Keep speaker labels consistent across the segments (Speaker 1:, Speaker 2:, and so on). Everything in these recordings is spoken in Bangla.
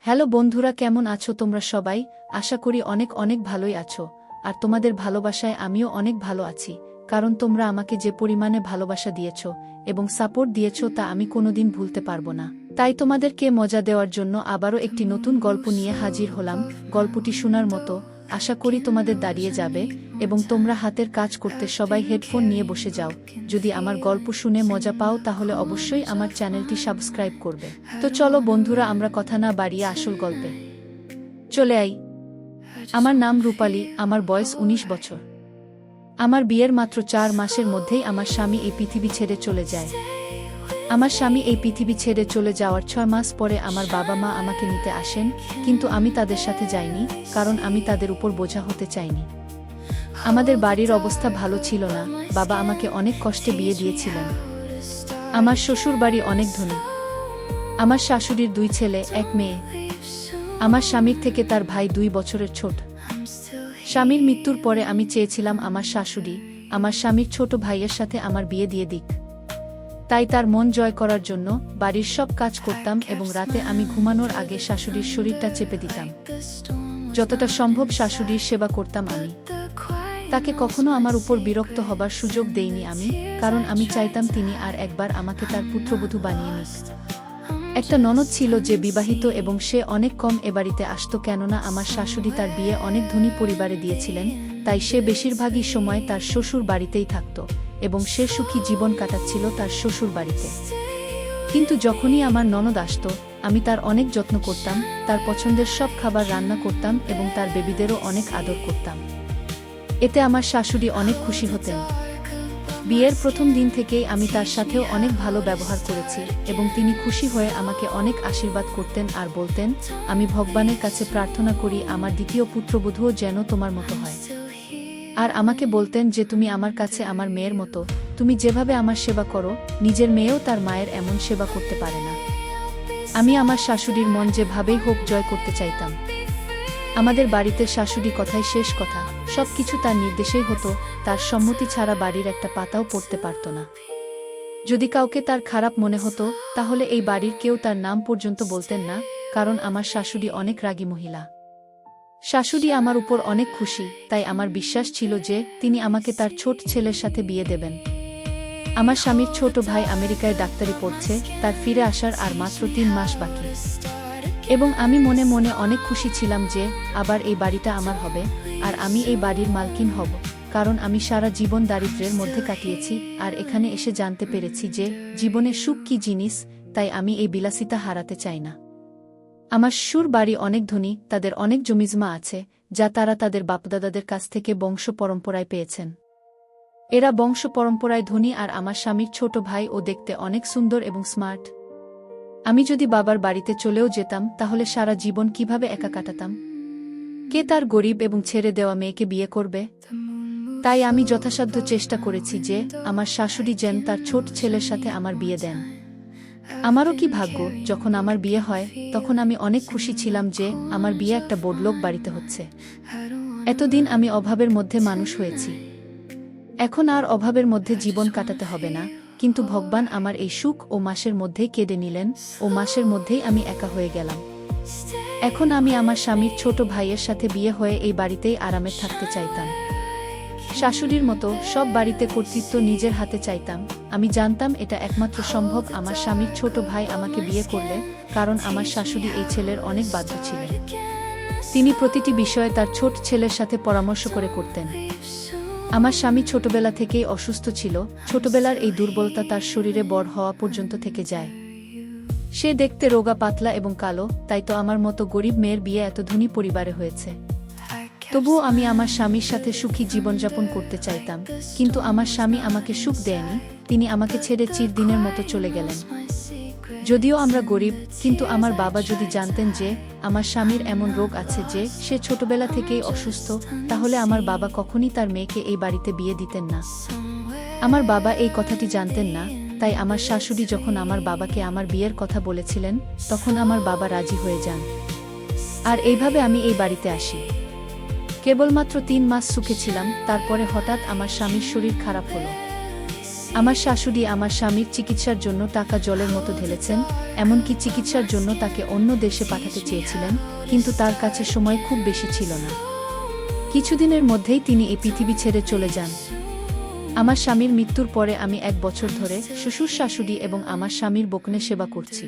Speaker 1: হ্যালো বন্ধুরা, কেমন আছো তোমরা সবাই? আশা করি অনেক অনেক ভালোই আছো। আর তোমাদের ভালোবাসায় আমিও অনেক ভালো আছি, কারণ তোমরা আমাকে যে পরিমাণে ভালোবাসা দিয়েছ এবং সাপোর্ট দিয়েছ তা আমি কোনোদিন ভুলতে পারবো না। তাই তোমাদেরকে মজা দেওয়ার জন্য আবারও একটি নতুন গল্প নিয়ে হাজির হলাম। গল্পটি শোনার মতো, আশা করি তোমাদের দাঁড়িয়ে যাবে এবং তোমরা হাতের কাজ করতে সবাই হেডফোন নিয়ে বসে যাও। যদি আমার গল্প শুনে মজা পাও তাহলে অবশ্যই আমার চ্যানেলটি সাবস্ক্রাইব করবে। তো চলো বন্ধুরা, আমরা কথা না বাড়িয়ে আসল গল্পে চলে আই। আমার নাম রূপালী, আমার বয়স ১৯ বছর। আমার বিয়ের মাত্র ৪ মাসের মধ্যেই আমার স্বামী এই পৃথিবী ছেড়ে চলে যায়। আমার স্বামী এই পৃথিবী ছেড়ে চলে যাওয়ার ৬ মাস পরে আমার বাবা মা আমাকে নিতে আসেন, কিন্তু আমি তাদের সাথে যাইনি, কারণ আমি তাদের উপর বোঝা হতে চাইনি। আমাদের বাড়ির অবস্থা ভালো ছিল না, বাবা আমাকে অনেক কষ্টে বিয়ে দিয়েছিলেন। আমার শ্বশুর বাড়ি অনেক ধনী। আমার শাশুড়ির ২ ছেলে ১ মেয়ে। আমার স্বামীর থেকে তার ভাই ২ বছরের ছোট। স্বামীর মৃত্যুর পরে আমি চেয়েছিলাম আমার শাশুড়ি আমার স্বামীর ছোট ভাইয়ের সাথে আমার বিয়ে দিয়ে দিক। তাই তার মন জয় করার জন্য বাড়ির সব কাজ করতাম এবং রাতে আমি ঘুমানোর আগে শাশুড়ির শরীরটা চেপে দিতাম। যতটা সম্ভব শাশুড়ির সেবা করতাম আমি। তাকে কখনো আমার উপর বিরক্ত হবার সুযোগ দেইনি আমি, কারণ আমি চাইতাম তিনি আর একবার আমাকে তার পুত্রবধূ বানিয়ে নিক। একটা ননদ ছিল যে বিবাহিত এবং সে অনেক কম এ বাড়িতে আসত, কেননা আমার শাশুড়ি তার বিয়ে অনেক ধনী পরিবারে দিয়েছিলেন। তাই সে বেশিরভাগই সময় তার শ্বশুর বাড়িতেই থাকত এবং সে সুখী জীবন কাটাচ্ছিল তার শ্বশুর বাড়িতে। কিন্তু যখনই আমার ননদ আসত, আমি তার অনেক যত্ন করতাম, তার পছন্দের সব খাবার রান্না করতাম এবং তার বেবিদেরও অনেক আদর করতাম। এতে আমার শাশুড়ি অনেক খুশি হতেন। বিয়ের প্রথম দিন থেকেই আমি তার সাথেও অনেক ভালো ব্যবহার করেছি এবং তিনি খুশি হয়ে আমাকে অনেক আশীর্বাদ করতেন আর বলতেন, আমি ভগবানের কাছে প্রার্থনা করি আমার দ্বিতীয় পুত্রবধূও যেন তোমার মতো হয়। আর আমাকে বলতেন যে তুমি আমার কাছে আমার মেয়ের মতো, তুমি যেভাবে আমার সেবা করো, নিজের মেয়েও তার মায়ের এমন সেবা করতে পারে না। আমি আমার শাশুড়ির মন যেভাবেই হোক জয় করতে চাইতাম। আমাদের বাড়িতে শাশুড়ি কথাই শেষ কথা, সবকিছু তার নির্দেশেই হতো, তার সম্মতি ছাড়া বাড়ির একটা পাতাও পড়তে পারত না। যদি কাউকে তার খারাপ মনে হতো তাহলে এই বাড়ির কেউ তার নাম পর্যন্ত বলতেন না, কারণ আমার শাশুড়ি অনেক রাগী মহিলা। শাশুড়ি আমার উপর অনেক খুশি, তাই আমার বিশ্বাস ছিল যে তিনি আমাকে তার ছোট ছেলের সাথে বিয়ে দেবেন। আমার স্বামীর ছোট ভাই আমেরিকায় ডাক্তারি পড়ছে, তার ফিরে আসার আর মাত্র ৩ মাস বাকি। এবং আমি মনে মনে অনেক খুশি ছিলাম যে আবার এই বাড়িটা আমার হবে আর আমি এই বাড়ির মালকিন হব, কারণ আমি সারা জীবন দারিদ্র্যের মধ্যে কাটিয়েছি আর এখানে এসে জানতে পেরেছি যে জীবনে সুখ কী জিনিস, তাই আমি এই বিলাসিতা হারাতে চাই না। আমার শ্বশুর বাড়ি অনেক ধনী, তাদের অনেক জমিজমা আছে যা তারা তাদের বাপদাদাদের কাছ থেকে বংশ পরম্পরায় পেয়েছেন। এরা বংশ পরম্পরায় ধনী আর আমার স্বামীর ছোট ভাই ও দেখতে অনেক সুন্দর এবং স্মার্ট। আমি যদি বাবার বাড়িতে চলেও যেতাম তাহলে সারা জীবন কিভাবে একা কাটাতাম? কে তার গরিব এবং ছেড়ে দেওয়া মেয়েকে বিয়ে করবে? তাই আমি যথাসাধ্য চেষ্টা করেছি যে আমার শাশুড়ি যেন তার ছোট ছেলের সাথে আমার বিয়ে দেন। আমারও কি ভাগ্য, যখন আমার বিয়ে হয় তখন আমি অনেক খুশি ছিলাম যে আমার বিয়ে একটা বড়লোক বাড়িতে হচ্ছে। এতদিন আমি অভাবের মধ্যে মানুষ হয়েছি, এখন আর অভাবের মধ্যে জীবন কাটাতে হবে না। কিন্তু ভগবান আমার এই সুখ ও মাসের মধ্যেই কেড়ে নিলেন ও মাসের মধ্যেই আমি একা হয়ে গেলাম। এখন আমি আমার স্বামীর ছোট ভাইয়ের সাথে বিয়ে হয়ে এই বাড়িতেই আরামে থাকতে চাইতাম। শাশুড়ির মতো সব বাড়িতে কর্তৃত্ব নিজের হাতে চাইতাম। আমি জানতাম এটা একমাত্র সম্ভব আমার স্বামীর ছোট ভাই আমাকে বিয়ে করলে, কারণ আমার শাশুড়ি এই ছেলের অনেক বাধ্য ছিলেন। তিনি প্রতিটি বিষয়ে তার ছোট ছেলের সাথে পরামর্শ করে করতেন। আমার স্বামী ছোটবেলা থেকেই অসুস্থ ছিল, ছোটবেলার এই দুর্বলতা তার শরীরে বড় হওয়া পর্যন্ত থেকে যায়। সে দেখতে রোগা পাতলা এবং কালো, তাই তো আমার মতো গরিব মেয়ের বিয়ে এত ধনী পরিবারে হয়েছে। তবুও আমি আমার স্বামীর সাথে সুখী জীবনযাপন করতে চাইতাম, কিন্তু আমার স্বামী আমাকে সুখ দেয়নি, তিনি আমাকে ছেড়ে চিরদিনের মতো চলে গেলেন। যদিও আমরা গরিব, কিন্তু আমার বাবা যদি জানতেন যে আমার স্বামীর এমন রোগ আছে যে সে ছোটবেলা থেকেই অসুস্থ, তাহলে আমার বাবা কখনই তার মেয়েকে এই বাড়িতে বিয়ে দিতেন না। আমার বাবা এই কথাটি জানতেন না, তাই আমার শাশুড়ি যখন আমার বাবাকে আমার বিয়ের কথা বলেছিলেন তখন আমার বাবা রাজি হয়ে যান। আর এইভাবে আমি এই বাড়িতে আসি। কেবলমাত্র ৩ মাস সুখে ছিলাম, তারপরে হঠাৎ আমার স্বামীর শরীর খারাপ হলো। আমার শাশুড়ি আমার স্বামীর চিকিৎসার জন্য টাকা জলের মতো ঢেলেছেন, এমনকি চিকিৎসার জন্য তাকে অন্য দেশে পাঠাতে চেয়েছিলেন, কিন্তু তার কাছে সময় খুব বেশি ছিল না। কিছুদিনের মধ্যেই তিনি এই পৃথিবী ছেড়ে চলে যান। আমার স্বামীর মৃত্যুর পরে আমি 1 বছর ধরে শ্বশুর শাশুড়ি এবং আমার স্বামীর বকনে সেবা করছি।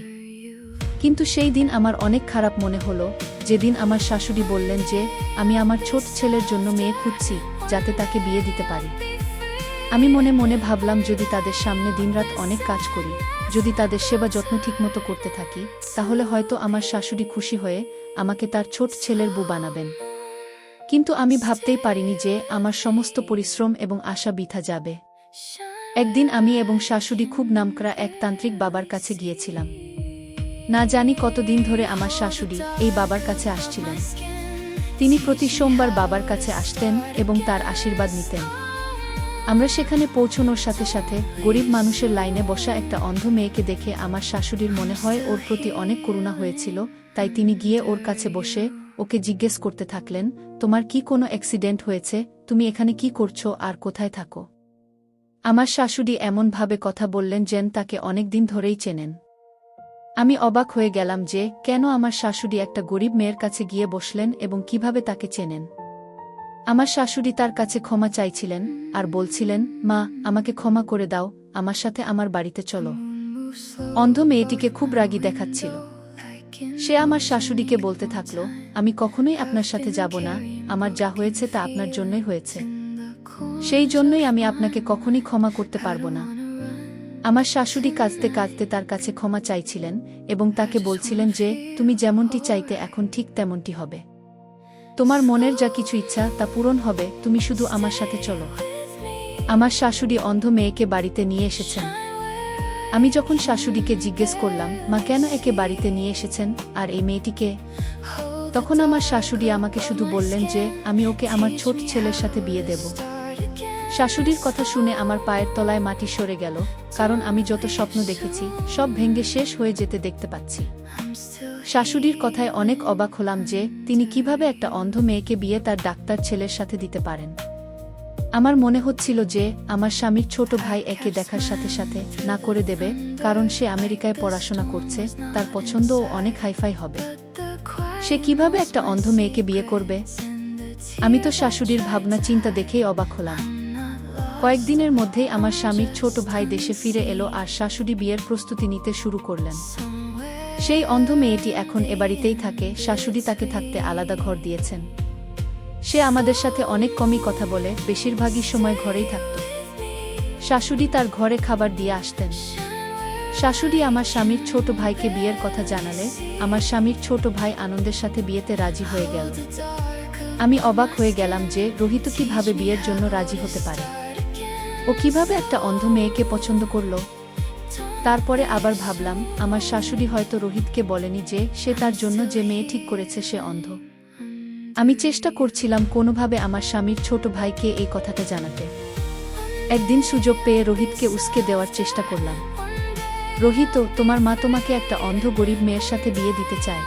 Speaker 1: কিন্তু সেই দিন আমার অনেক খারাপ মনে হলো, যেদিন আমার শাশুড়ি বললেন যে আমি আমার ছোট ছেলের জন্য মেয়ে খুঁজছি, যাতে তাকে বিয়ে দিতে পারি। আমি মনে মনে ভাবলাম, যদি তাদের সামনে দিনরাত অনেক কাজ করি, যদি তাদের সেবা যত্ন ঠিকমতো করতে থাকি, তাহলে হয়তো আমার শাশুড়ি খুশি হয়ে আমাকে তার ছোট ছেলের বউ বানাবেন। কিন্তু আমি ভাবতেই পারিনি যে আমার সমস্ত পরিশ্রম এবং আশা বৃথা যাবে। একদিন আমি এবং শাশুড়ি খুব নামকরা এক তান্ত্রিক বাবার কাছে গিয়েছিলাম। না জানি কতদিন ধরে আমার শাশুড়ি এই বাবার কাছে আসছিলেন। তিনি প্রতি সোমবার বাবার কাছে আসতেন এবং তার আশীর্বাদ নিতেন। আমরা সেখানে পৌঁছানোর সাথে সাথে গরিব মানুষের লাইনে বসা একটা অন্ধ মেয়েকে দেখে আমার শাশুড়ির মনে হয় ওর প্রতি অনেক করুণা হয়েছিল, তাই তিনি গিয়ে ওর কাছে বসে ওকে জিজ্ঞেস করতে থাকলেন, তোমার কি কোনো অ্যাক্সিডেন্ট হয়েছে? তুমি এখানে কি করছো আর কোথায় থাকো? আমার শাশুড়ি এমনভাবে কথা বললেন যেন তাকে অনেক দিন ধরেই চেনেন। আমি অবাক হয়ে গেলাম যে কেন আমার শাশুড়ি একটা গরিব মেয়ের কাছে গিয়ে বসলেন এবং কিভাবে তাকে চেনেন। আমার শাশুড়ি তার কাছে ক্ষমা চাইছিলেন আর বলছিলেন, মা, আমাকে ক্ষমা করে দাও, আমার সাথে আমার বাড়িতে চলো। অন্ধ মেয়েটিকে খুব রাগী দেখাচ্ছিল। সে আমার শাশুড়িকে বলতে থাকল, আমি কখনোই আপনার সাথে যাব না, আমার যা হয়েছে তা আপনার জন্যই হয়েছে। সেই জন্যই আমি আপনাকে কখনই ক্ষমা করতে পারবো না। আমার শাশুড়ি কাঁদতে কাঁদতে তার কাছে ক্ষমা চাইছিলেন এবং তাকে বলছিলেন যে তুমি যেমনটি চাইতে এখন ঠিক তেমনটি হবে। তোমার মনের যা কিছু ইচ্ছা তা পূরণ হবে, তুমি শুধু আমার সাথে চলো। আমার শাশুড়ি অন্ধ মেয়েকে বাড়িতে নিয়ে এসেছেন। আমি যখন শাশুড়িকে জিজ্ঞেস করলাম, মা, কেন একে বাড়িতে নিয়ে এসেছেন আর এই মেয়েটিকে? তখন আমার শাশুড়ি আমাকে শুধু বললেন যে আমি ওকে আমার ছোট ছেলের সাথে বিয়ে দেব। শাশুড়ির কথা শুনে আমার পায়ের তলায় মাটি সরে গেল, কারণ আমি যত স্বপ্ন দেখেছি সব ভেঙে শেষ হয়ে যেতে দেখতে পাচ্ছি। শাশুড়ির কথায় অনেক অবাক হলাম যে তিনি কিভাবে একটা অন্ধ মেয়েকে বিয়ে তার ডাক্তার ছেলের সাথে দিতে পারেন। আমার মনে হচ্ছিল যে আমার স্বামীর ছোট ভাই একে দেখার সাথে সাথে না করে দেবে, কারণ সে আমেরিকায় পড়াশোনা করছে, তার পছন্দও অনেক হাইফাই হবে। সে কিভাবে একটা অন্ধ মেয়েকে বিয়ে করবে? আমি তো শাশুড়ির ভাবনা চিন্তা দেখেই অবাক হলাম। কয়েকদিনের মধ্যেই আমার স্বামীর ছোট ভাই দেশে ফিরে এলো আর শাশুড়ি বিয়ের প্রস্তুতি নিতে শুরু করলেন। সেই অন্ধ মেয়েটি এখন এ বাড়িতেই থাকে, শাশুড়ি তাকে থাকতে আলাদা ঘর দিয়েছেন। সে আমাদের সাথে অনেক কমই কথা বলে, বেশিরভাগই সময় ঘরেই থাকত। শাশুড়ি তার ঘরে খাবার দিয়ে আসতেন। শাশুড়ি আমার স্বামীর ছোট ভাইকে বিয়ের কথা জানালে আমার স্বামীর ছোট ভাই আনন্দের সাথে বিয়েতে রাজি হয়ে গেল। আমি অবাক হয়ে গেলাম যে রোহিত কিভাবে বিয়ের জন্য রাজি হতে পারে। ও কিভাবে একটা অন্ধ মেয়েকে পছন্দ করল? তারপরে আবার ভাবলাম, আমার শাশুড়ি হয়তো রোহিতকে বলেনি যে সে তার জন্য যে মেয়ে ঠিক করেছে সে অন্ধ। আমি চেষ্টা করছিলাম কোনোভাবে আমার স্বামীর ছোট ভাইকে এই কথাটা জানাতে। একদিন সুযোগ পেয়ে রোহিতকে উস্কে দেওয়ার চেষ্টা করলাম। রোহিত, তোমার মা তোমাকে একটা অন্ধ গরিব মেয়ের সাথে বিয়ে দিতে চায়।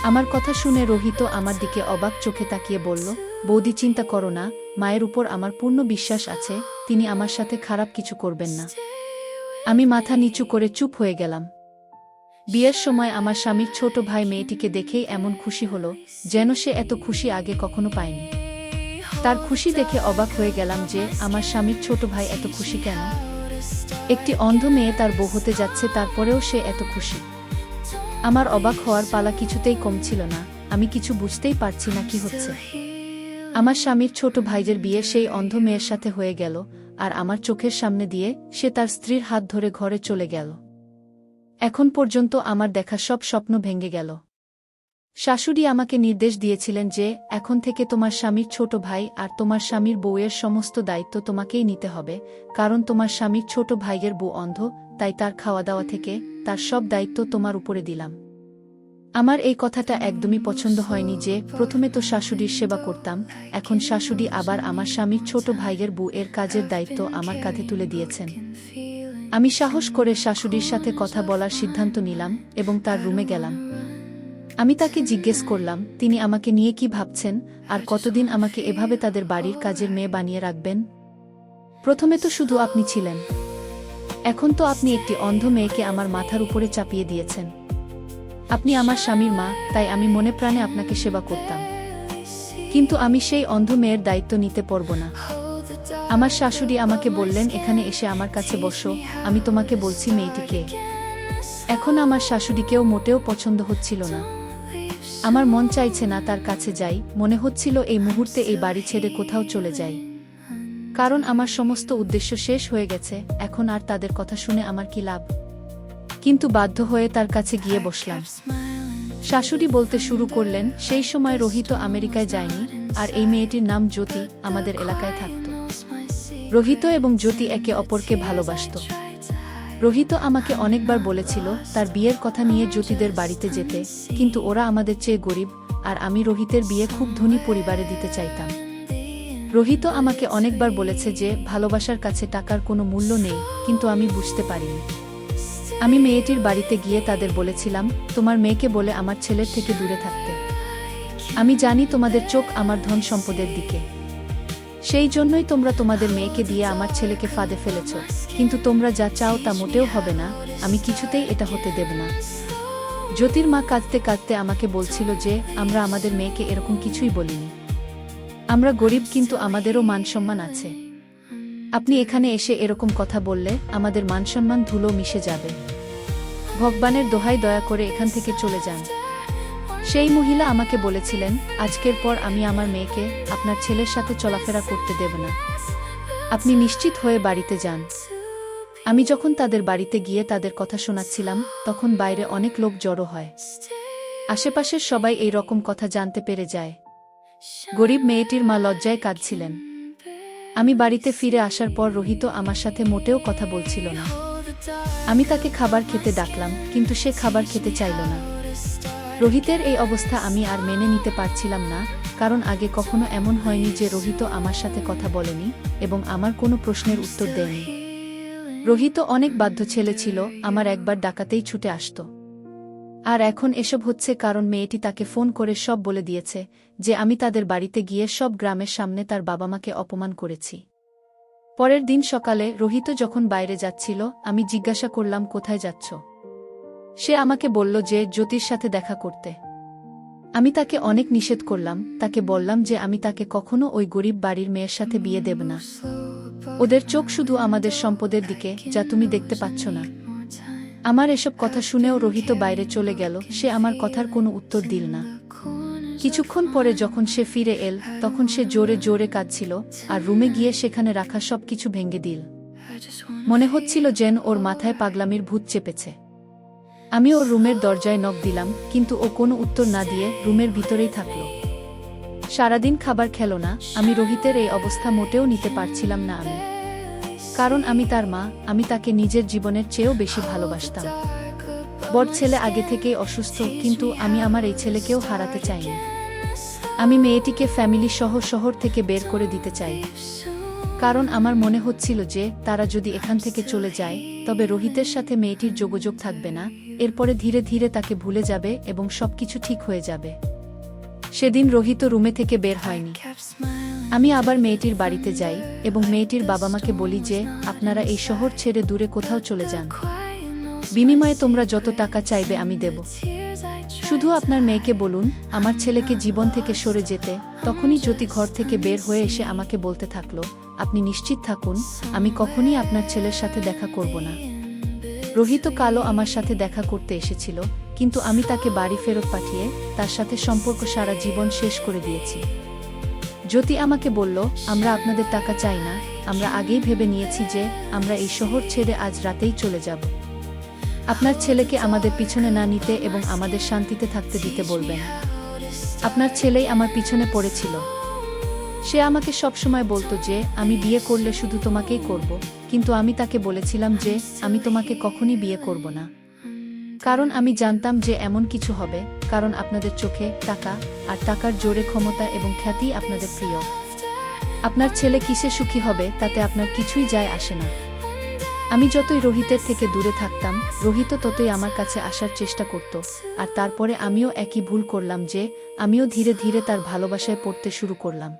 Speaker 1: আমার কথা শুনে রোহিত আমার দিকে অবাক চোখে তাকিয়ে বলল, বৌদি, চিন্তা করো না, মায়ের উপর আমার পূর্ণ বিশ্বাস আছে, তিনি আমার সাথে খারাপ কিছু করবেন না। আমি মাথা নিচু করে চুপ হয়ে গেলাম। বিয়ের সময় আমার স্বামীর ছোট ভাই মেয়েটিকে দেখেই এমন খুশি হলো যেন সে এত খুশি আগে কখনো পায়নি। তার খুশি দেখে অবাক হয়ে গেলাম যে আমার স্বামীর ছোট ভাই এত খুশি কেন। একটি অন্ধ মেয়ে তার বউ হতে যাচ্ছে, তারপরেও সে এত খুশি। আমার অবাক হওয়ার পালা কিছুতেই কমছিল না। আমি কিছু বুঝতেই পারছি না কি হচ্ছে। আমার স্বামীর ছোট ভাইয়ের বিয়ে সেই অন্ধ মেয়ের সাথে হয়ে গেল আর আমার চোখের সামনে দিয়ে সে তার স্ত্রীর হাত ধরে ঘরে চলে গেল। এখন পর্যন্ত আমার দেখা সব স্বপ্ন ভেঙে গেল। শাশুড়ি আমাকে নির্দেশ দিয়েছিলেন যে এখন থেকে তোমার স্বামীর ছোট ভাই আর তোমার স্বামীর বউয়ের সমস্ত দায়িত্ব তোমাকেই নিতে হবে, কারণ তোমার স্বামীর ছোট ভাইয়ের বউ অন্ধ, তাই তার খাওয়া দাওয়া থেকে তার সব দায়িত্ব তোমার উপরে দিলাম। আমার এই কথাটা একদমই পছন্দ হয়নি যে প্রথমে তো শাশুড়ির সেবা করতাম, এখন শাশুড়ি আবার আমার স্বামীর ছোট ভাইয়ের বউ এর কাজের দায়িত্ব আমার কাঁধে তুলে দিয়েছেন। আমি সাহস করে শাশুড়ির সাথে কথা বলার সিদ্ধান্ত নিলাম এবং তার রুমে গেলাম। আমি তাকে জিজ্ঞেস করলাম তিনি আমাকে নিয়ে কি ভাবছেন আর কতদিন আমাকে এভাবে তাদের বাড়ির কাজের মেয়ে বানিয়ে রাখবেন। প্রথমে তো শুধু আপনি ছিলেন, এখন তো আপনি একটি অন্ধ মেয়েকে আমার মাথার উপরে চাপিয়ে দিয়েছেন। আপনি আমার স্বামীর মা, তাই আমি মনে প্রাণে আপনাকে সেবা করতাম, কিন্তু আমি সেই অন্ধ মেয়ের দায়িত্ব নিতে পারব না। আমার শাশুড়ি আমাকে বললেন, এখানে এসে আমার কাছে বসো, আমি তোমাকে বলছি মেয়েটিকে। এখন আমার শাশুড়িকেও মোটেও পছন্দ হচ্ছিল না। আমার মন চাইছে না তার কাছে যাই, মনে হচ্ছিল এই মুহূর্তে এই বাড়ি ছেড়ে কোথাও চলে যাই, কারণ আমার সমস্ত উদ্দেশ্য শেষ হয়ে গেছে। এখন আর তাদের কথা শুনে আমার কি লাভ? কিন্তু বাধ্য হয়ে তার কাছে গিয়ে বসলাম। শাশুড়ি বলতে শুরু করলেন, সেই সময় রোহিত আমেরিকায় যায়নি, আর এই মেয়েটির নাম জ্যোতি আমাদের এলাকায় থাকত। রোহিত এবং জ্যোতি একে অপরকে ভালোবাসত। রোহিত আমাকে অনেকবার বলেছিল তার বিয়ের কথা নিয়ে জ্যোতিদের বাড়িতে যেতে, কিন্তু ওরা আমাদের চেয়ে গরিব, আর আমি রোহিতের বিয়ে খুব ধনী পরিবারে দিতে চাইতাম। রোহিত আমাকে অনেকবার বলেছে যে ভালোবাসার কাছে টাকার কোনো মূল্য নেই, কিন্তু আমি বুঝতে পারিনি। আমি মেয়েটির বাড়িতে গিয়ে তাদের বলেছিলাম, তোমার মেয়েকে বলে আমার ছেলের থেকে দূরে থাকতে। আমি জানি তোমাদের চোখ আমার ধন সম্পদের দিকে, সেই জন্যই তোমরা তোমাদের মেয়েকে দিয়ে আমার ছেলেকে ফাঁদে ফেলেছ, কিন্তু তোমরা যা চাও তা মোটেও হবে না, আমি কিছুতেই এটা হতে দেব না। জ্যোতির মা কাঁদতে কাঁদতে আমাকে বলছিল যে আমরা আমাদের মেয়েকে এরকম কিছুই বলিনি। আমরা গরিব, কিন্তু আমাদেরও মানসম্মান আছে। আপনি এখানে এসে এরকম কথা বললে আমাদের মানসম্মান ধুলো মিশে যাবে। ভগবানের দোহাই, দয়া করে এখান থেকে চলে যান। সেই মহিলা আমাকে বলেছিলেন, আজকের পর আমি আমার মেয়েকে আপনার ছেলের সাথে চলাফেরা করতে দেব না। আপনি নিশ্চিত হয়ে বাড়িতে যান। আমি যখন তাদের বাড়িতে গিয়ে তাদের কথা শোনাচ্ছিলাম, তখন বাইরে অনেক লোক জড়ো হয়। আশেপাশের সবাই এই রকম কথা জানতে পেরে যায়। গরিব মেয়েটির মা লজ্জায় কাঁদছিলেন। আমি বাড়িতে ফিরে আসার পর রোহিত আমার সাথে মোটেও কথা বলছিল না। আমি তাকে খাবার খেতে ডাকলাম, কিন্তু সে খাবার খেতে চাইল না। রোহিতের এই অবস্থা আমি আর মেনে নিতে পারছিলাম না, কারণ আগে কখনো এমন হয়নি যে রোহিত আমার সাথে কথা বলেনি এবং আমার কোনো প্রশ্নের উত্তর দেয়নি। রোহিত অনেক বাধ্য ছেলে ছিল, আমার একবার ডাকাতেই ছুটে আসত। আর এখন এসব হচ্ছে কারণ মেয়েটি তাকে ফোন করে সব বলে দিয়েছে যে আমি তাদের বাড়িতে গিয়ে সব গ্রামের সামনে তার বাবা মাকে অপমান করেছি। পরের দিন সকালে রোহিত যখন বাইরে যাচ্ছিল, আমি জিজ্ঞাসা করলাম, কোথায় যাচ্ছ? সে আমাকে বলল যে জ্যোতির সাথে দেখা করতে। আমি তাকে অনেক নিষেধ করলাম, তাকে বললাম যে আমি তাকে কখনো ওই গরিব বাড়ির মেয়ের সাথে বিয়ে দেব না। ওদের চোখ শুধু আমাদের সম্পদের দিকে, যা তুমি দেখতে পাচ্ছ না। আমার এসব কথা শুনেও রোহিত বাইরে চলে গেল, সে আমার কথার কোনো উত্তর দিল না। কিছুক্ষণ পরে যখন সে ফিরে এল, তখন সে জোরে জোরে কাঁদছিল, আর রুমে গিয়ে সেখানে রাখা সবকিছু ভেঙে দিল। মনে হচ্ছিল যেন ওর মাথায় পাগলামির ভূত চেপেছে। আমি ওর রুমের দরজায় নক দিলাম, কিন্তু ও কোনো উত্তর না দিয়ে রুমের ভিতরেই থাকল। সারাদিন খাবার খেল না। আমি রোহিতের এই অবস্থা মোটেও নিতে পারছিলাম না। কারণ আমি তার মা, আমি তাকে নিজের জীবনের চেয়েও বেশি ভালোবাসতাম। বড় ছেলে আগে থেকেই অসুস্থ, কিন্তু আমি আমার এই ছেলেকেও হারাতে চাইনি। আমি মেয়েটিকে ফ্যামিলি সহ শহর থেকে বের করে দিতে চাই, কারণ আমার মনে হচ্ছিল যে তারা যদি এখান থেকে চলে যায়, তবে রোহিতের সাথে মেয়েটির যোগাযোগ থাকবে না। এরপরে ধীরে ধীরে তাকে ভুলে যাবে এবং সবকিছু ঠিক হয়ে যাবে। সেদিন রোহিত রুমে থেকে বের হয়নি। আমি আবার মেয়েটির বাড়িতে যাই এবং মেয়েটির বাবা মাকে বলি যে আপনারা এই শহর ছেড়ে দূরে কোথাও চলে যান। বিনিময়ে তোমরা যত টাকা চাইবে আমি দেব। শুধু আপনার মেয়েকে বলুন আমার ছেলেকে জীবন থেকে সরে যেতে। তখনই জ্যোতি ঘর থেকে বের হয়ে এসে আমাকে বলতে থাকলো, আপনি নিশ্চিত থাকুন, আমি কখনই আপনার ছেলের সাথে দেখা করব না। রোহিত কালও আমার সাথে দেখা করতে এসেছিল, কিন্তু আমি তাকে বাড়ি ফেরত পাঠিয়ে তার সাথে সম্পর্ক সারা জীবন শেষ করে দিয়েছি। জ্যোতি আমাকে বলল, আমরা আপনাদের টাকা চাই না, আমরা আগেই ভেবে নিয়েছি যে আমরা এই শহর ছেড়ে আজ রাতেই চলে যাব। আপনার ছেলেকে আমাদের পিছনে না নিতে এবং আমাদের শান্তিতে থাকতে দিতে বলবেন। আপনার ছেলেই আমার পিছনে পড়েছিল। সে আমাকে সবসময় বলতো যে আমি বিয়ে করলে শুধু তোমাকেই করব, কিন্তু আমি তাকে বলেছিলাম যে আমি তোমাকে কখনই বিয়ে করব না, কারণ আমি জানতাম যে এমন কিছু হবে, কারণ আপনাদের চোখে টাকা আর টাকার জোরে ক্ষমতা এবং খ্যাতি আপনাদের প্রিয়। আপনার ছেলে কিসে সুখী হবে তাতে আপনার কিছুই যায় আসে না। আমি যতই রোহিতের থেকে দূরে থাকতাম, রোহিত ততই আমার কাছে আসার চেষ্টা করত, আর তারপরে আমিও একই ভুল করলাম যে আমিও ধীরে ধীরে তার ভালোবাসায় পড়তে শুরু করলাম।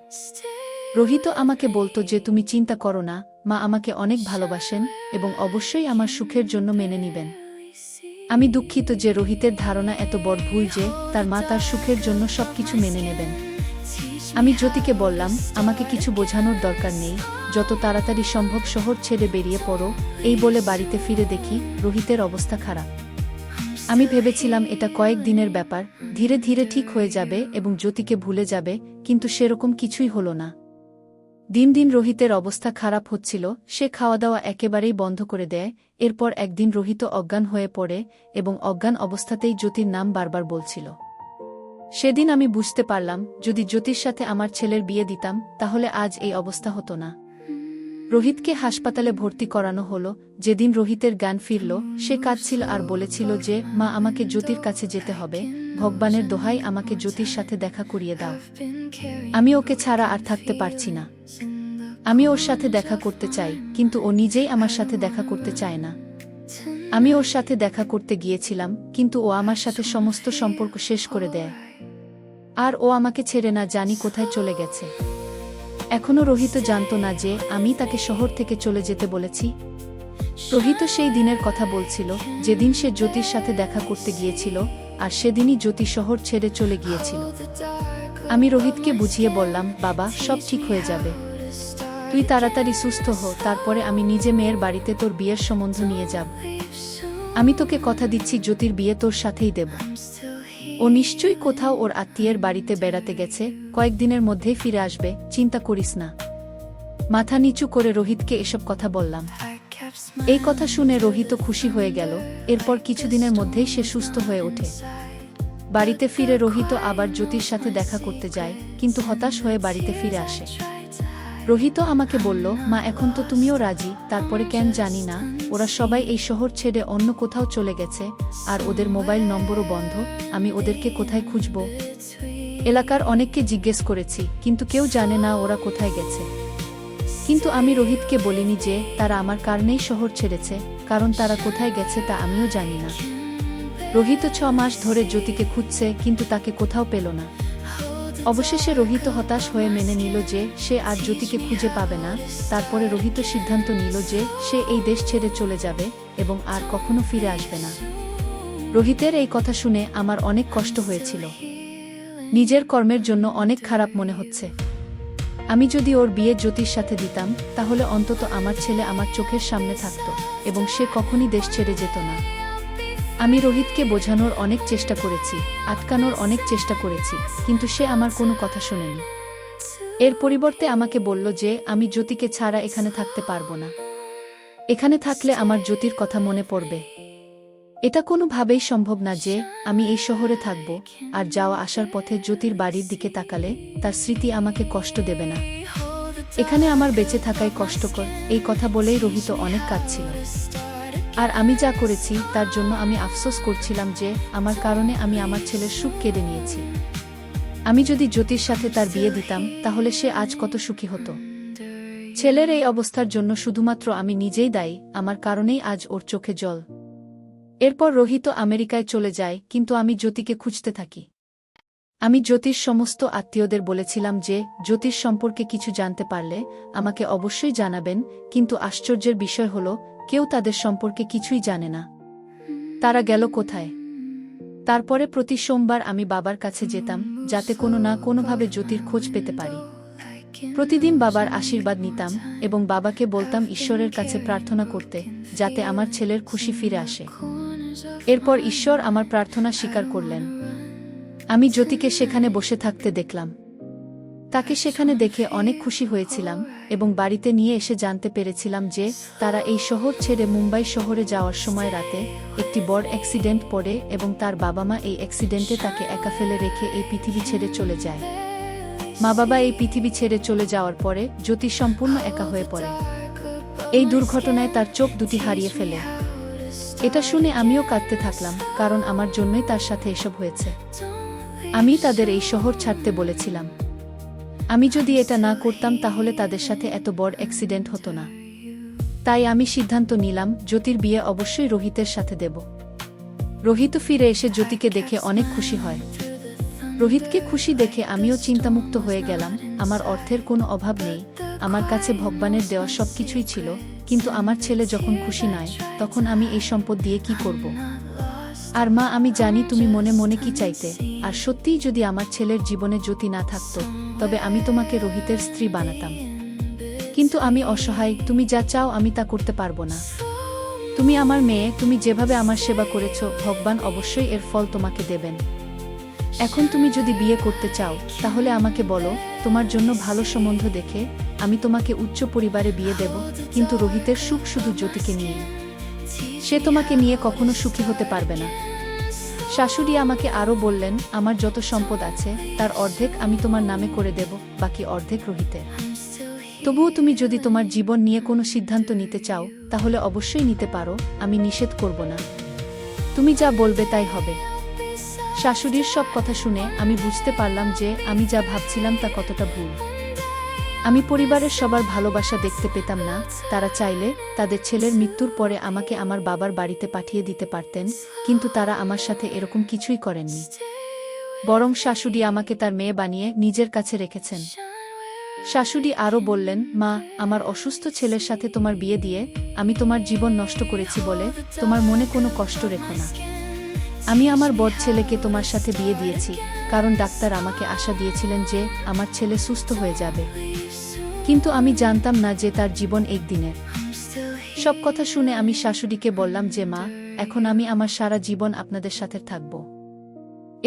Speaker 1: রোহিত আমাকে বলতো যে তুমি চিন্তা করো না, মা আমাকে অনেক ভালোবাসেন এবং অবশ্যই আমার সুখের জন্য মেনে নিবেন। আমি দুঃখিত যে রোহিতের ধারণা এত বড় ভুল যে তার মা তার সুখের জন্য সবকিছু মেনে নেবেন। আমি জ্যোতিকে বললাম, আমাকে কিছু বোঝানোর দরকার নেই, যত তাড়াতাড়ি সম্ভব শহর ছেড়ে বেরিয়ে পড়ো। এই বলে বাড়িতে ফিরে দেখি রোহিতের অবস্থা খারাপ। আমি ভেবেছিলাম এটা কয়েক দিনের ব্যাপার, ধীরে ধীরে ঠিক হয়ে যাবে এবং জ্যোতিকে ভুলে যাবে, কিন্তু সেরকম কিছুই হলো না। দিন দিন রোহিতের অবস্থা খারাপ হচ্ছিল, সে খাওয়া দাওয়া একেবারেই বন্ধ করে দেয়। এরপর একদিন রোহিত অজ্ঞান হয়ে পড়ে এবং অজ্ঞান অবস্থাতেই জ্যোতির নাম বারবার বলছিল। সেদিন আমি বুঝতে পারলাম, যদি জ্যোতির সাথে আমার ছেলের বিয়ে দিতাম তাহলে আজ এই অবস্থা হতো না। রোহিতকে হাসপাতালে ভর্তি করানো হলো। যেদিন রোহিতের জ্ঞান ফিরল, সে কাঁদছিল আর বলেছিল যে মা, আমাকে জ্যোতির কাছে যেতে হবে, ভগবানের দোহাই আমাকে জ্যোতির সাথে দেখা করিয়ে দাও। আমি ওকে ছাড়া আর থাকতে পারছি না। আমি ওর সাথে দেখা করতে চাই, কিন্তু ও নিজেই আমার সাথে দেখা করতে চায় না। আমি ওর সাথে দেখা করতে গিয়েছিলাম, কিন্তু ও আমার সাথে সমস্ত সম্পর্ক শেষ করে দেয়। আর ও আমাকে ছেড়ে না জানি কোথায় চলে গেছে। এখনো রোহিত জানত না যে আমি তাকে শহর থেকে চলে যেতে বলেছি। রোহিত সেই দিনের কথা বলছিল যেদিন সে জ্যোতির সাথে দেখা করতে গিয়েছিল, আর সেদিনই জ্যোতি শহর ছেড়ে চলে গিয়েছিল। আমি রোহিতকে বুঝিয়ে বললাম, বাবা, সব ঠিক হয়ে যাবে, তুই তাড়াতাড়ি সুস্থ হ, তারপরে আমি নিজে মেয়ের বাড়িতে তোর বিয়ের সম্বন্ধ নিয়ে যাব। আমি তোকে কথা দিচ্ছি জ্যোতির বিয়ে তোর সাথেই দেব। ও নিশ্চয়ই কোথাও ওর আত্মীয়ের বাড়িতে বেড়াতে গেছে, কয়েকদিনের মধ্যেই ফিরে আসবে, চিন্তা করিস না। মাথা নিচু করে রোহিতকে এসব কথা বললাম। এই কথা শুনে রোহিত খুশি হয়ে গেল। এরপর কিছুদিনের মধ্যেই সে সুস্থ হয়ে ওঠে। বাড়িতে ফিরে রোহিত আবার জ্যোতির সাথে দেখা করতে যায়, কিন্তু হতাশ হয়ে বাড়িতে ফিরে আসে। রোহিত আমাকে বলল, মা, এখন তো তুমিও রাজি, তারপরে কেন জানি না ওরা সবাই এই শহর ছেড়ে অন্য কোথাও চলে গেছে, আর ওদের মোবাইল নম্বরও বন্ধ। আমি ওদেরকে কোথায় খুঁজব? এলাকার অনেককে জিজ্ঞেস করেছি, কিন্তু কেউ জানে না ওরা কোথায় গেছে। কিন্তু আমি রোহিতকে বলিনি যে তারা আমার কারণেই শহর ছেড়েছে, কারণ তারা কোথায় গেছে তা আমিও জানি না। রোহিত 6 মাস ধরে জ্যোতিকে খুঁজছে, কিন্তু তাকে কোথাও পেল না। অবশেষে রোহিত হতাশ হয়ে মেনে নিল যে সে আর জ্যোতিকে খুঁজে পাবে না। তারপরে রোহিত সিদ্ধান্ত নিল যে সে এই দেশ ছেড়ে চলে যাবে এবং আর কখনো ফিরে আসবে না। রোহিতের এই কথা শুনে আমার অনেক কষ্ট হয়েছিল। নিজের কর্মের জন্য অনেক খারাপ মনে হচ্ছে। আমি যদি ওর বিয়ে জ্যোতির সাথে দিতাম, তাহলে অন্তত আমার ছেলে আমার চোখের সামনে থাকত এবং সে কখনই দেশ ছেড়ে যেত না। আমি রোহিতকে বোঝানোর অনেক চেষ্টা করেছি, আটকানোর অনেক চেষ্টা করেছি, কিন্তু সে আমার কোনো কথা শোনেনি। এর পরিবর্তে আমাকে বলল যে আমি জ্যোতিকে ছাড়া এখানে থাকতে পারবো না। এখানে থাকলে আমার জ্যোতির কথা মনে পড়বে। এটা কোনোভাবেই সম্ভব না যে আমি এই শহরে থাকব আর যাওয়া আসার পথে জ্যোতির বাড়ির দিকে তাকালে তার স্মৃতি আমাকে কষ্ট দেবে না। এখানে আমার বেঁচে থাকাই কষ্টকর। এই কথা বলেই রোহিত অনেক কাঁদছিল। আর আমি যা করেছি তার জন্য আমি আফসোস করছিলাম যে আমার কারণে আমি আমার ছেলের সুখ কেড়ে নিয়েছি। আমি যদি জ্যোতির সাথে তার বিয়ে দিতাম, তাহলে সে আজ কত সুখী হতো। ছেলের এই অবস্থার জন্য শুধুমাত্র আমি নিজেই দায়ী, আমার কারণেই আজ ওর চোখে জল। এরপর রোহিত আমেরিকায় চলে যায়, কিন্তু আমি জ্যোতিকে খুঁজতে থাকি। আমি জ্যোতির সমস্ত আত্মীয়দের বলেছিলাম যে জ্যোতির সম্পর্কে কিছু জানতে পারলে আমাকে অবশ্যই জানাবেন, কিন্তু আশ্চর্যের বিষয় হলো কেউ তাদের সম্পর্কে কিছুই জানে না। তারা গেল কোথায়? তারপরে প্রতি সোমবার আমি বাবার কাছে যেতাম, যাতে কোনো না কোনোভাবে জ্যোতির খোঁজ পেতে পারি। প্রতিদিন বাবার আশীর্বাদ নিতাম এবং বাবাকে বলতাম ঈশ্বরের কাছে প্রার্থনা করতে, যাতে আমার ছেলের খুশি ফিরে আসে। এরপর ঈশ্বর আমার প্রার্থনা স্বীকার করলেন। আমি জ্যোতিকে সেখানে বসে থাকতে দেখলাম। তাকে সেখানে দেখে অনেক খুশি হয়েছিলাম এবং বাড়িতে নিয়ে এসে জানতে পেরেছিলাম যে তারা এই শহর ছেড়ে মুম্বাই শহরে যাওয়ার সময় রাতে একটি বড় অ্যাক্সিডেন্ট পড়ে এবং তার বাবা মা এই অ্যাক্সিডেন্টে তাকে একা ফেলে রেখে এই পৃথিবী ছেড়ে চলে যায়। মা বাবা এই পৃথিবী ছেড়ে চলে যাওয়ার পরে জ্যোতি সম্পূর্ণ একা হয়ে পড়ে। এই দুর্ঘটনায় তার চোখ দুটি হারিয়ে ফেলে। এটা শুনে আমিও কাঁদতে থাকলাম, কারণ আমার জন্যই তার সাথে এসব হয়েছে। আমি তাদের এই শহর ছাড়তে বলেছিলাম। আমি যদি এটা না করতাম তাহলে তাদের সাথে এত বড় অ্যাক্সিডেন্ট হতো না। তাই আমি সিদ্ধান্ত নিলাম জ্যোতির বিয়ে অবশ্যই রোহিতের সাথে দেব। রোহিত ফিরে এসে জ্যোতিকে দেখে অনেক খুশি হয়। রোহিতকে খুশি দেখে আমিও চিন্তামুক্ত হয়ে গেলাম। আমার অর্থের কোনো অভাব নেই, আমার কাছে ভগবানের দেওয়া সবকিছুই ছিল, কিন্তু আমার ছেলে যখন খুশি নয়, তখন আমি এই সম্পদ দিয়ে কি করব? আর মা, আমি জানি তুমি মনে মনে কি চাইতে, আর সত্যিই যদি আমার ছেলের জীবনে জ্যোতি না থাকতো, তবে আমি তোমাকে রোহিতের স্ত্রী বানাতাম। কিন্তু আমি অসহায়, তুমি যা চাও আমি তা করতে পারবো না। তুমি আমার মেয়ে, তুমি যেভাবে আমার সেবা করেছ, ভগবান অবশ্যই এর ফল তোমাকে দেবেন। এখন তুমি যদি বিয়ে করতে চাও, তাহলে আমাকে বলো, তোমার জন্য ভালো সম্বন্ধ দেখে আমি তোমাকে উচ্চ পরিবারে বিয়ে দেব, কিন্তু রোহিতের সুখ শুধু জ্যোতিকে নিয়ে। সে তোমাকে নিয়ে কখনো সুখী হতে পারবে না। শাশুড়ি আমাকে আরও বললেন, আমার যত সম্পদ আছে তার অর্ধেক আমি তোমার নামে করে দেব, বাকি অর্ধেক রোহিতের। তবুও তুমি যদি তোমার জীবন নিয়ে কোনো সিদ্ধান্ত নিতে চাও, তাহলে অবশ্যই নিতে পারো, আমি নিষেধ করব না। তুমি যা বলবে তাই হবে। শাশুড়ির সব কথা শুনে আমি বুঝতে পারলাম যে আমি যা ভাবছিলাম তা কতটা ভুল। আমি পরিবারের সবার ভালোবাসা দেখতে পেতাম না। তারা চাইলে তাদের ছেলের মৃত্যুর পরে আমাকে আমার বাবার বাড়িতে পাঠিয়ে দিতে পারতেন, কিন্তু তারা আমার সাথে এরকম কিছুই করেননি। বরং শাশুড়ি আমাকে তার মেয়ে বানিয়ে নিজের কাছে রেখেছেন। শাশুড়ি আরও বললেন, মা, আমার অসুস্থ ছেলের সাথে তোমার বিয়ে দিয়ে আমি তোমার জীবন নষ্ট করেছি বলে তোমার মনে কোনো কষ্ট রেখো না। আমি আমার বড় ছেলেকে তোমার সাথে বিয়ে দিয়েছি, কারণ ডাক্তার আমাকে আশা দিয়েছিলেন যে আমার ছেলে সুস্থ হয়ে যাবে, কিন্তু আমি জানতাম না যে তার জীবন একদিনের। সব কথা শুনে আমি শাশুড়িকে বললাম যে মা, এখন আমি আমার সারা জীবন আপনাদের সাথে থাকব।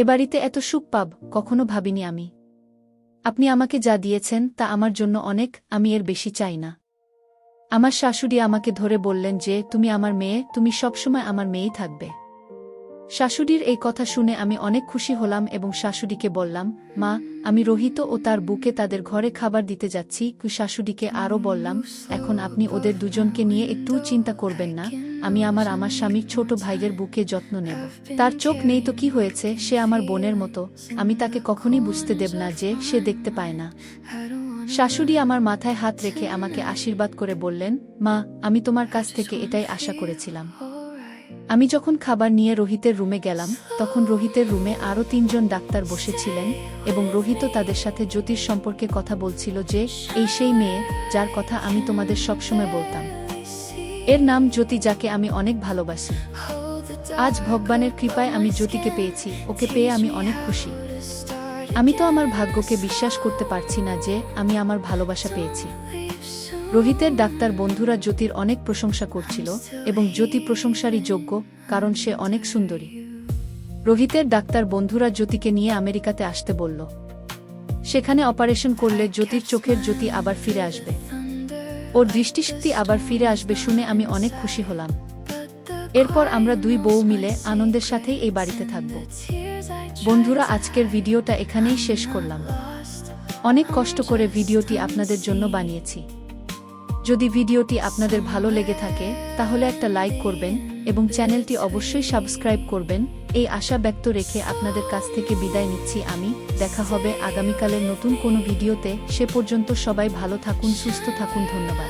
Speaker 1: এ বাড়িতে এত সুখ পাব কখনো ভাবিনি আমি। আপনি আমাকে যা দিয়েছেন তা আমার জন্য অনেক, আমি এর বেশি চাই না। আমার শাশুড়ি আমাকে ধরে বললেন যে তুমি আমার মেয়ে, তুমি সবসময় আমার মেয়েই থাকবে। শাশুড়ির এই কথা শুনে আমি অনেক খুশি হলাম এবং শাশুড়িকে বললাম, মা, আমি রোহিত ও তার বুকে তাদের ঘরে খাবার দিতে যাচ্ছি। শাশুড়িকে আরও বললাম, এখন আপনি ওদের দুজনকে নিয়ে একটু চিন্তা করবেন না, আমি আমার স্বামীর ছোট ভাইয়ের বুকে যত্ন নেব। তার চোখ নেই তো কি হয়েছে, সে আমার বোনের মতো, আমি তাকে কখনই বুঝতে দেব না যে সে দেখতে পায় না। শাশুড়ি আমার মাথায় হাত রেখে আমাকে আশীর্বাদ করে বললেন, মা, আমি তোমার কাছ থেকে এটাই আশা করেছিলাম। আমি যখন খাবার নিয়ে রোহিতের রুমে গেলাম, তখন রোহিতের রুমে আরও 3 জন ডাক্তার বসেছিলেন এবং রোহিতও তাদের সাথে জ্যোতির সম্পর্কে কথা বলছিল যে এই সেই মেয়ে যার কথা আমি তোমাদের সবসময় বলতাম। এর নাম জ্যোতি, যাকে আমি অনেক ভালোবাসি। আজ ভগবানের কৃপায় আমি জ্যোতিকে পেয়েছি, ওকে পেয়ে আমি অনেক খুশি। আমি তো আমার ভাগ্যকে বিশ্বাস করতে পারছি না যে আমি আমার ভালোবাসা পেয়েছি। রোহিতের ডাক্তার বন্ধুরা জ্যোতির অনেক প্রশংসা করছিল এবং জ্যোতি প্রশংসারই যোগ্য, কারণ সে অনেক সুন্দরী। রোহিতের ডাক্তার বন্ধুরা জ্যোতিকে নিয়ে আমেরিকাতে আসতে বলল। সেখানে অপারেশন করলে জ্যোতির চোখের জ্যোতি আবার ফিরে আসবে, ওর দৃষ্টিশক্তি আবার ফিরে আসবে শুনে আমি অনেক খুশি হলাম। এরপর আমরা 2 বউ মিলে আনন্দের সাথেই এই বাড়িতে থাকব। বন্ধুরা, আজকের ভিডিওটা এখানেই শেষ করলাম। অনেক কষ্ট করে ভিডিওটি আপনাদের জন্য বানিয়েছি। যদি ভিডিওটি আপনাদের ভালো লেগে থাকে, তাহলে একটা লাইক করবেন এবং চ্যানেলটি অবশ্যই সাবস্ক্রাইব করবেন। এই আশা ব্যক্ত রেখে আপনাদের কাছ থেকে বিদায় নিচ্ছি আমি। দেখা হবে আগামীকালের নতুন কোনো ভিডিওতে। সে পর্যন্ত সবাই ভালো থাকুন, সুস্থ থাকুন। ধন্যবাদ।